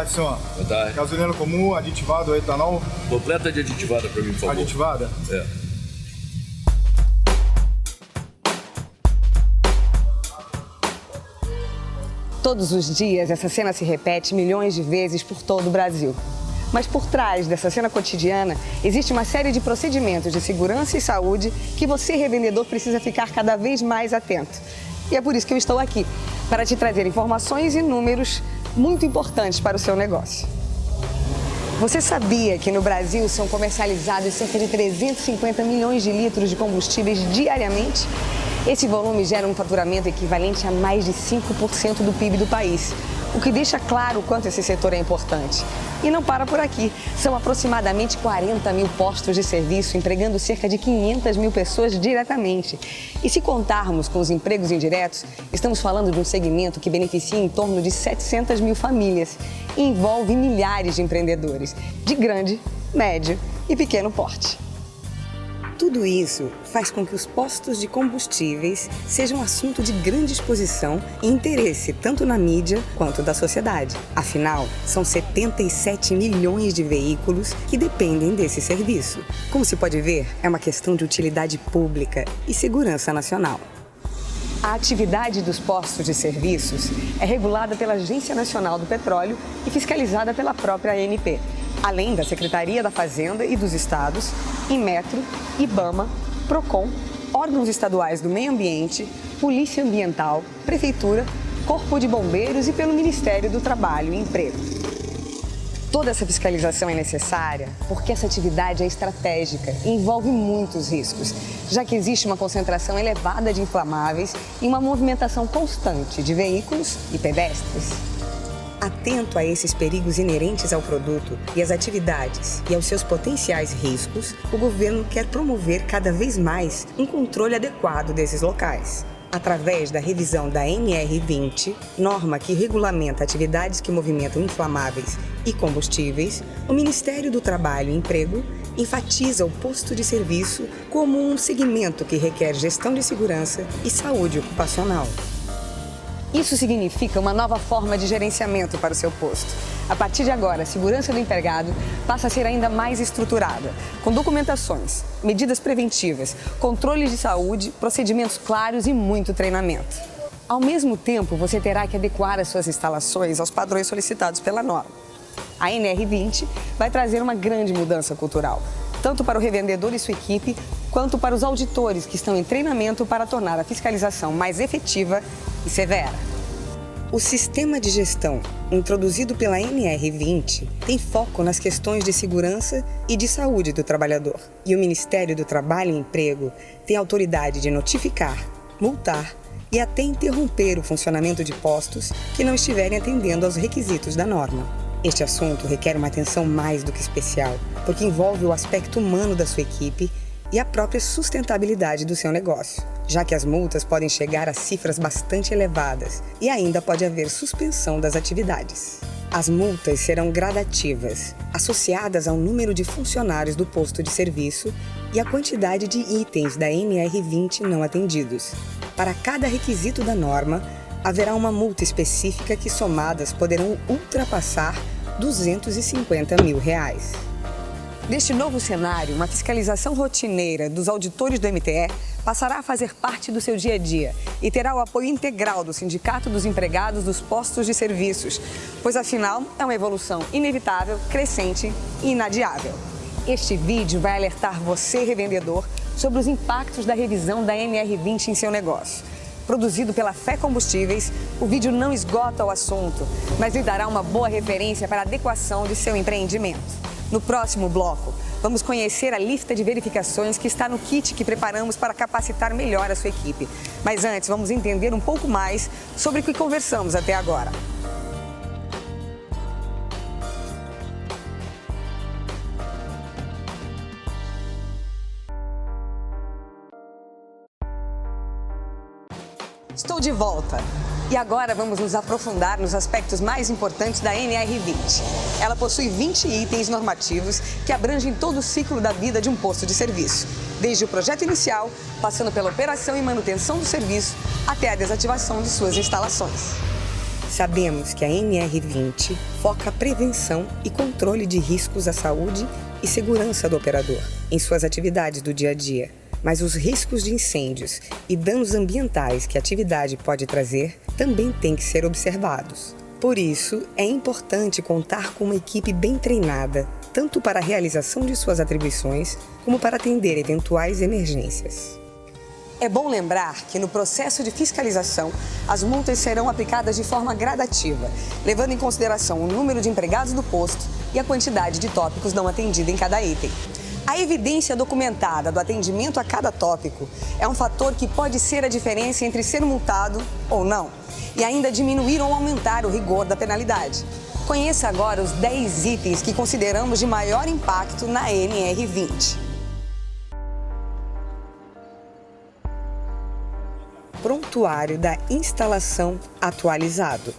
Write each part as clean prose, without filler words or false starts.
tarde, senhor. Boa tarde. Gasolina comum, aditivada ou etanol? Completa de aditivada para mim, por favor. Aditivada? É. Todos os dias, essa cena se repete milhões de vezes por todo o Brasil. Mas por trás dessa cena cotidiana, existe uma série de procedimentos de segurança e saúde que você, revendedor, precisa ficar cada vez mais atento. E é por isso que eu estou aqui, para te trazer informações e números muito importantes para o seu negócio. Você sabia que no Brasil são comercializados cerca de 350 milhões de litros de combustíveis diariamente? Esse volume gera um faturamento equivalente a mais de 5% do PIB do país, o que deixa claro o quanto esse setor é importante. E não para por aqui. São aproximadamente 40 mil postos de serviço, empregando cerca de 500 mil pessoas diretamente. E se contarmos com os empregos indiretos, estamos falando de um segmento que beneficia em torno de 700 mil famílias e envolve milhares de empreendedores, de grande, médio e pequeno porte. Tudo isso faz com que os postos de combustíveis sejam assunto de grande exposição e interesse tanto na mídia quanto da sociedade. Afinal, são 77 milhões de veículos que dependem desse serviço. Como se pode ver, é uma questão de utilidade pública e segurança nacional. A atividade dos postos de serviços é regulada pela Agência Nacional do Petróleo e fiscalizada pela própria ANP, além da Secretaria da Fazenda e dos Estados, Inmetro, IBAMA, PROCON, órgãos estaduais do meio ambiente, Polícia Ambiental, Prefeitura, Corpo de Bombeiros e pelo Ministério do Trabalho e Emprego. Toda essa fiscalização é necessária porque essa atividade é estratégica e envolve muitos riscos, já que existe uma concentração elevada de inflamáveis e uma movimentação constante de veículos e pedestres. Atento a esses perigos inerentes ao produto e às atividades e aos seus potenciais riscos, o governo quer promover cada vez mais um controle adequado desses locais. Através da revisão da NR20, norma que regulamenta atividades que movimentam inflamáveis e combustíveis, o Ministério do Trabalho e Emprego enfatiza o posto de serviço como um segmento que requer gestão de segurança e saúde ocupacional. Isso significa uma nova forma de gerenciamento para o seu posto. A partir de agora, a segurança do empregado passa a ser ainda mais estruturada, com documentações, medidas preventivas, controles de saúde, procedimentos claros e muito treinamento. Ao mesmo tempo, você terá que adequar as suas instalações aos padrões solicitados pela norma. A NR20 vai trazer uma grande mudança cultural, tanto para o revendedor e sua equipe, quanto para os auditores que estão em treinamento para tornar a fiscalização mais efetiva e severa. O sistema de gestão introduzido pela NR20 tem foco nas questões de segurança e de saúde do trabalhador. E o Ministério do Trabalho e Emprego tem autoridade de notificar, multar e até interromper o funcionamento de postos que não estiverem atendendo aos requisitos da norma. Este assunto requer uma atenção mais do que especial, porque envolve o aspecto humano da sua equipe e a própria sustentabilidade do seu negócio, já que as multas podem chegar a cifras bastante elevadas e ainda pode haver suspensão das atividades. As multas serão gradativas, associadas ao número de funcionários do posto de serviço e à quantidade de itens da NR20 não atendidos. Para cada requisito da norma, haverá uma multa específica que, somadas, poderão ultrapassar R$250 mil. Neste novo cenário, uma fiscalização rotineira dos auditores do MTE passará a fazer parte do seu dia a dia e terá o apoio integral do Sindicato dos Empregados dos Postos de Serviços, pois afinal é uma evolução inevitável, crescente e inadiável. Este vídeo vai alertar você, revendedor, sobre os impactos da revisão da NR20 em seu negócio. Produzido pela Fé Combustíveis, o vídeo não esgota o assunto, mas lhe dará uma boa referência para a adequação de seu empreendimento. No próximo bloco, vamos conhecer a lista de verificações que está no kit que preparamos para capacitar melhor a sua equipe. Mas antes, vamos entender um pouco mais sobre o que conversamos até agora. Estou de volta. E agora vamos nos aprofundar nos aspectos mais importantes da NR20. Ela possui 20 itens normativos que abrangem todo o ciclo da vida de um posto de serviço, desde o projeto inicial, passando pela operação e manutenção do serviço, até a desativação de suas instalações. Sabemos que a NR20 foca a prevenção e controle de riscos à saúde e segurança do operador em suas atividades do dia a dia. Mas os riscos de incêndios e danos ambientais que a atividade pode trazer também têm que ser observados. Por isso, é importante contar com uma equipe bem treinada, tanto para a realização de suas atribuições, como para atender eventuais emergências. É bom lembrar que no processo de fiscalização, as multas serão aplicadas de forma gradativa, levando em consideração o número de empregados do posto e a quantidade de tópicos não atendidos em cada item. A evidência documentada do atendimento a cada tópico é um fator que pode ser a diferença entre ser multado ou não, e ainda diminuir ou aumentar o rigor da penalidade. Conheça agora os 10 itens que consideramos de maior impacto na NR20. Prontuário da instalação atualizado.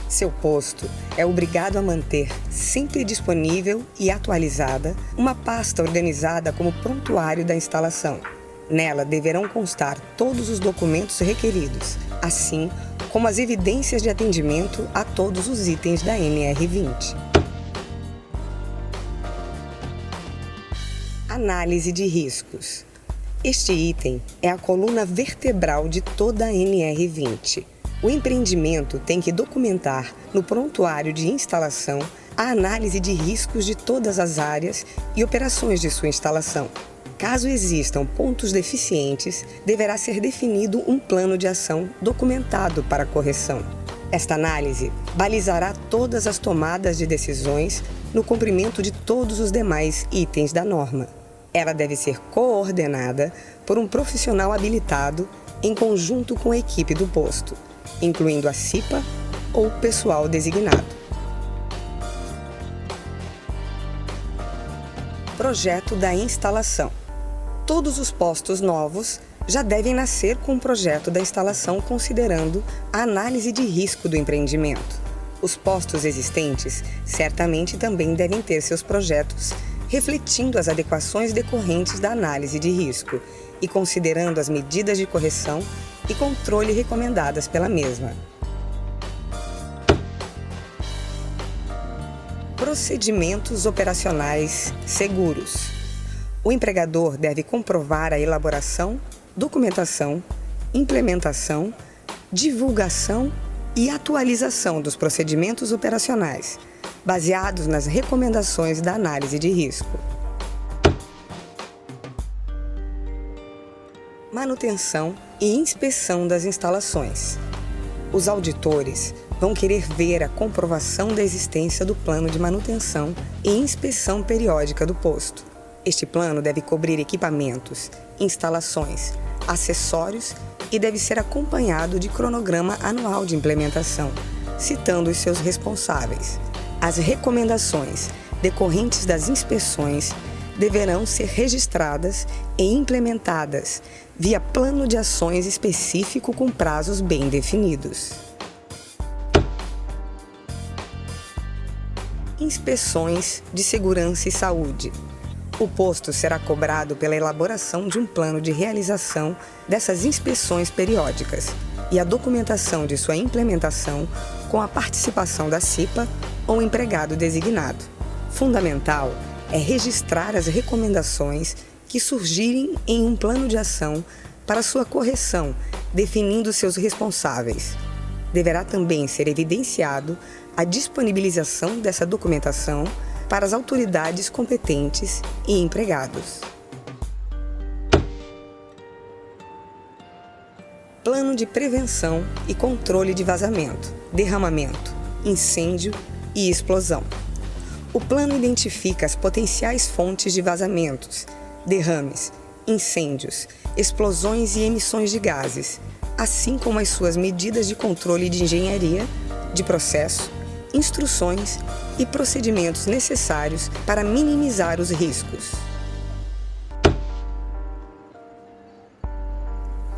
Seu posto é obrigado a manter sempre disponível e atualizada uma pasta organizada como prontuário da instalação. Nela deverão constar todos os documentos requeridos, assim como as evidências de atendimento a todos os itens da NR20. Análise de riscos. Este item é a coluna vertebral de toda a NR20. O empreendimento tem que documentar no prontuário de instalação a análise de riscos de todas as áreas e operações de sua instalação. Caso existam pontos deficientes, deverá ser definido um plano de ação documentado para correção. Esta análise balizará todas as tomadas de decisões no cumprimento de todos os demais itens da norma. Ela deve ser coordenada por um profissional habilitado em conjunto com a equipe do posto, incluindo a CIPA ou pessoal designado. Projeto da instalação. Todos os postos novos já devem nascer com o projeto da instalação considerando a análise de risco do empreendimento. Os postos existentes certamente também devem ter seus projetos refletindo as adequações decorrentes da análise de risco e considerando as medidas de correção e controle recomendadas pela mesma. Procedimentos operacionais seguros. O empregador deve comprovar a elaboração, documentação, implementação, divulgação e atualização dos procedimentos operacionais, baseados nas recomendações da análise de risco. Manutenção e inspeção das instalações. Os auditores vão querer ver a comprovação da existência do plano de manutenção e inspeção periódica do posto. Este plano deve cobrir equipamentos, instalações, acessórios e deve ser acompanhado de cronograma anual de implementação, citando os seus responsáveis. As recomendações decorrentes das inspeções deverão ser registradas e implementadas via plano de ações específico com prazos bem definidos. Inspeções de segurança e saúde. O posto será cobrado pela elaboração de um plano de realização dessas inspeções periódicas e a documentação de sua implementação com a participação da CIPA ou empregado designado. Fundamental é registrar as recomendações que surgirem em um plano de ação para sua correção, definindo seus responsáveis. Deverá também ser evidenciado a disponibilização dessa documentação para as autoridades competentes e empregados. Plano de prevenção e controle de vazamento, derramamento, incêndio e explosão. O plano identifica as potenciais fontes de vazamentos, derrames, incêndios, explosões e emissões de gases, assim como as suas medidas de controle de engenharia, de processo, instruções e procedimentos necessários para minimizar os riscos.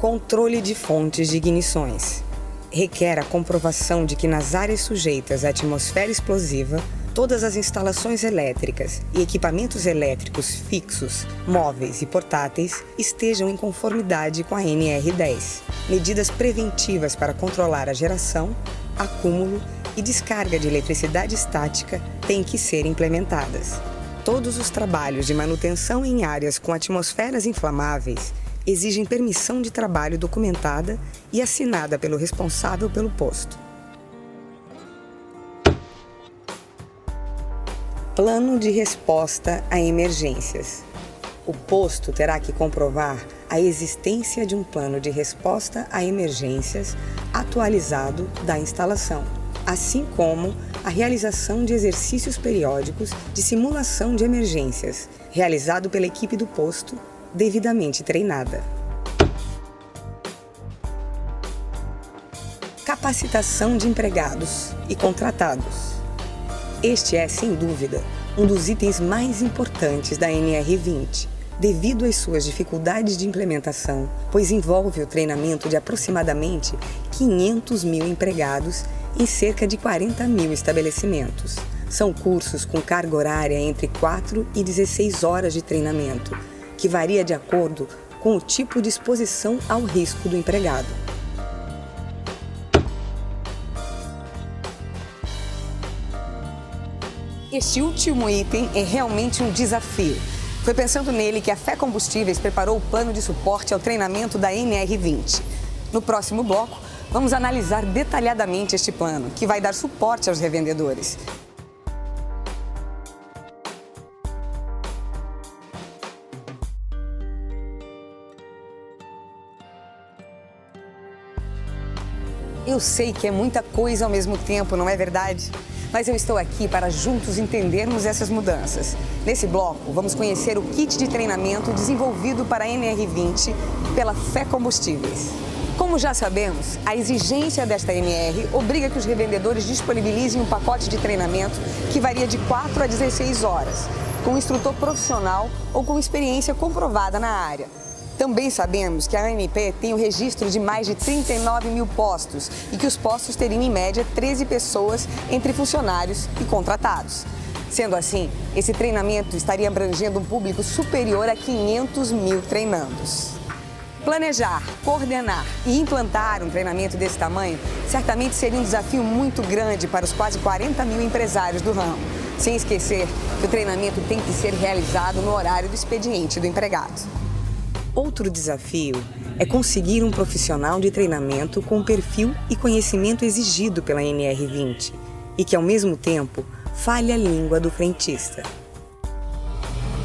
Controle de fontes de ignições. Requer a comprovação de que nas áreas sujeitas à atmosfera explosiva, todas as instalações elétricas e equipamentos elétricos fixos, móveis e portáteis estejam em conformidade com a NR10. Medidas preventivas para controlar a geração, acúmulo e descarga de eletricidade estática têm que ser implementadas. Todos os trabalhos de manutenção em áreas com atmosferas inflamáveis exigem permissão de trabalho documentada e assinada pelo responsável pelo posto. Plano de resposta a emergências. O posto terá que comprovar a existência de um plano de resposta a emergências atualizado da instalação, assim como a realização de exercícios periódicos de simulação de emergências, realizado pela equipe do posto, devidamente treinada. Capacitação de empregados e contratados. Este é, sem dúvida, um dos itens mais importantes da NR20, devido às suas dificuldades de implementação, pois envolve o treinamento de aproximadamente 500 mil empregados em cerca de 40 mil estabelecimentos. São cursos com carga horária entre 4 e 16 horas de treinamento, que varia de acordo com o tipo de exposição ao risco do empregado. Este último item é realmente um desafio. Foi pensando nele que a Fé Combustíveis preparou o plano de suporte ao treinamento da NR20. No próximo bloco, vamos analisar detalhadamente este plano, que vai dar suporte aos revendedores. Eu sei que é muita coisa ao mesmo tempo, não é verdade? Mas eu estou aqui para juntos entendermos essas mudanças. Nesse bloco, vamos conhecer o kit de treinamento desenvolvido para a NR20 pela Fé Combustíveis. Como já sabemos, a exigência desta NR obriga que os revendedores disponibilizem um pacote de treinamento que varia de 4 a 16 horas, com um instrutor profissional ou com experiência comprovada na área. Também sabemos que a ANP tem o registro de mais de 39 mil postos e que os postos teriam, em média, 13 pessoas entre funcionários e contratados. Sendo assim, esse treinamento estaria abrangendo um público superior a 500 mil treinandos. Planejar, coordenar e implantar um treinamento desse tamanho certamente seria um desafio muito grande para os quase 40 mil empresários do ramo, sem esquecer que o treinamento tem que ser realizado no horário do expediente do empregado. Outro desafio é conseguir um profissional de treinamento com o perfil e conhecimento exigido pela NR20 e que, ao mesmo tempo, fale a língua do frentista.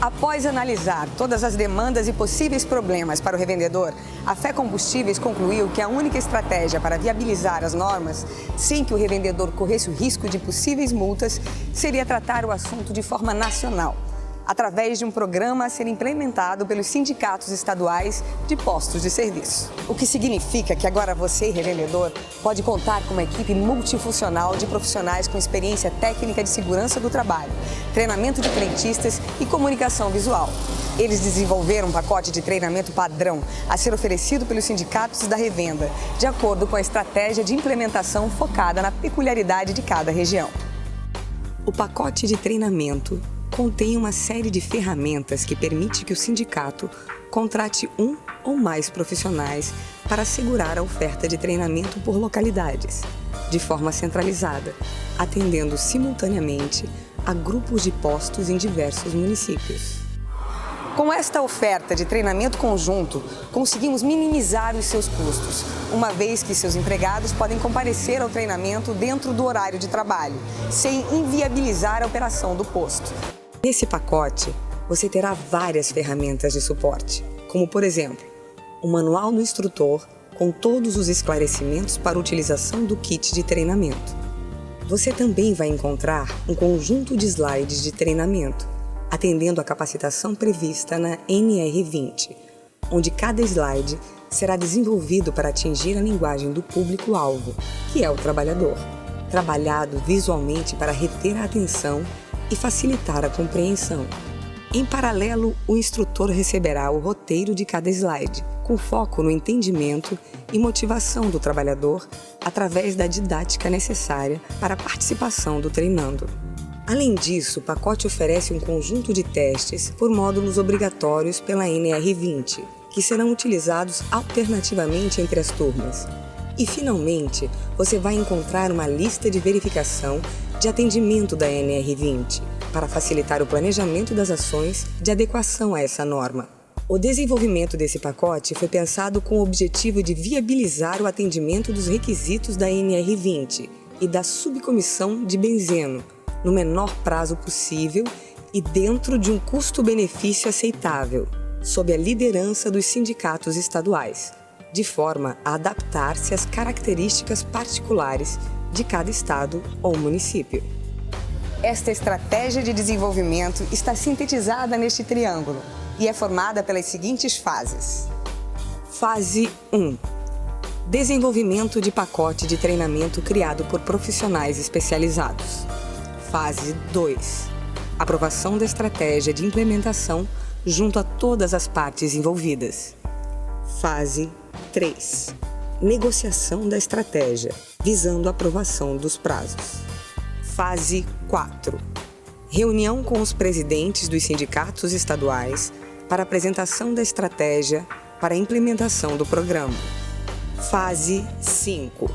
Após analisar todas as demandas e possíveis problemas para o revendedor, a Fé Combustíveis concluiu que a única estratégia para viabilizar as normas, sem que o revendedor corresse o risco de possíveis multas, seria tratar o assunto de forma nacional, através de um programa a ser implementado pelos sindicatos estaduais de postos de serviço. O que significa que agora você, revendedor, pode contar com uma equipe multifuncional de profissionais com experiência técnica de segurança do trabalho, treinamento de frentistas e comunicação visual. Eles desenvolveram um pacote de treinamento padrão a ser oferecido pelos sindicatos da revenda, de acordo com a estratégia de implementação focada na peculiaridade de cada região. O pacote de treinamento contém uma série de ferramentas que permite que o sindicato contrate um ou mais profissionais para assegurar a oferta de treinamento por localidades, de forma centralizada, atendendo simultaneamente a grupos de postos em diversos municípios. Com esta oferta de treinamento conjunto, conseguimos minimizar os seus custos, uma vez que seus empregados podem comparecer ao treinamento dentro do horário de trabalho, sem inviabilizar a operação do posto. Nesse pacote, você terá várias ferramentas de suporte, como, por exemplo, o manual do instrutor com todos os esclarecimentos para utilização do kit de treinamento. Você também vai encontrar um conjunto de slides de treinamento, atendendo à capacitação prevista na NR20, onde cada slide será desenvolvido para atingir a linguagem do público-alvo, que é o trabalhador, trabalhado visualmente para reter a atenção e facilitar a compreensão. Em paralelo, o instrutor receberá o roteiro de cada slide, com foco no entendimento e motivação do trabalhador através da didática necessária para a participação do treinando. Além disso, o pacote oferece um conjunto de testes por módulos obrigatórios pela NR20, que serão utilizados alternativamente entre as turmas. E, finalmente, você vai encontrar uma lista de verificação de atendimento da NR20 para facilitar o planejamento das ações de adequação a essa norma. O desenvolvimento desse pacote foi pensado com o objetivo de viabilizar o atendimento dos requisitos da NR20 e da subcomissão de benzeno, no menor prazo possível e dentro de um custo-benefício aceitável, sob a liderança dos sindicatos estaduais, de forma a adaptar-se às características particulares de cada estado ou município. Esta estratégia de desenvolvimento está sintetizada neste triângulo e é formada pelas seguintes fases. Fase 1. Desenvolvimento de pacote de treinamento criado por profissionais especializados. Fase 2. Aprovação da estratégia de implementação junto a todas as partes envolvidas. Fase 3. Negociação da estratégia, visando a aprovação dos prazos. Fase 4. Reunião com os presidentes dos sindicatos estaduais para apresentação da estratégia para a implementação do programa. Fase 5.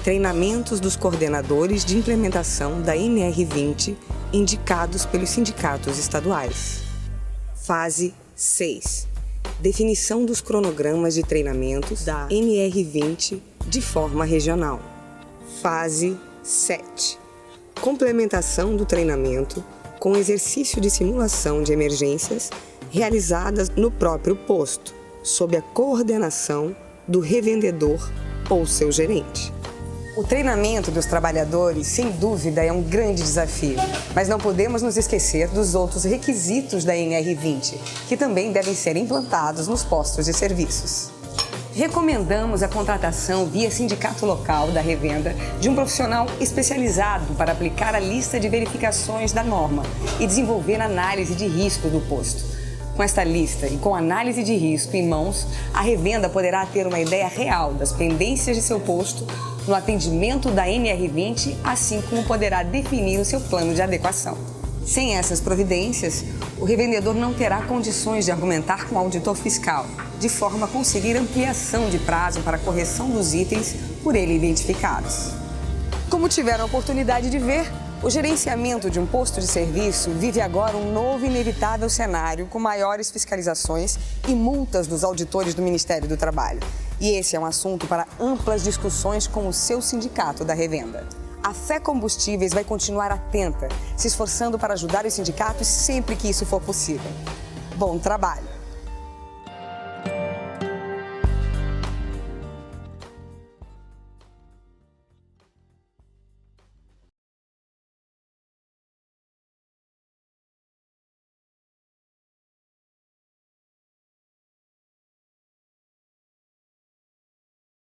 Treinamentos dos coordenadores de implementação da NR20 indicados pelos sindicatos estaduais. Fase 6. Definição dos cronogramas de treinamentos da NR20 de forma regional. Fase 7. Complementação do treinamento com exercício de simulação de emergências realizadas no próprio posto, sob a coordenação do revendedor ou seu gerente. O treinamento dos trabalhadores, sem dúvida, é um grande desafio, mas não podemos nos esquecer dos outros requisitos da NR20, que também devem ser implantados nos postos de serviços. Recomendamos a contratação via sindicato local da revenda de um profissional especializado para aplicar a lista de verificações da norma e desenvolver análise de risco do posto. Com esta lista e com análise de risco em mãos, a revenda poderá ter uma ideia real das pendências de seu posto no atendimento da NR20, assim como poderá definir o seu plano de adequação. Sem essas providências, o revendedor não terá condições de argumentar com o auditor fiscal, de forma a conseguir ampliação de prazo para a correção dos itens por ele identificados. Como tiveram a oportunidade de ver, o gerenciamento de um posto de serviço vive agora um novo e inevitável cenário com maiores fiscalizações e multas dos auditores do Ministério do Trabalho. E esse é um assunto para amplas discussões com o seu sindicato da revenda. A Fé Combustíveis vai continuar atenta, se esforçando para ajudar os sindicatos sempre que isso for possível. Bom trabalho!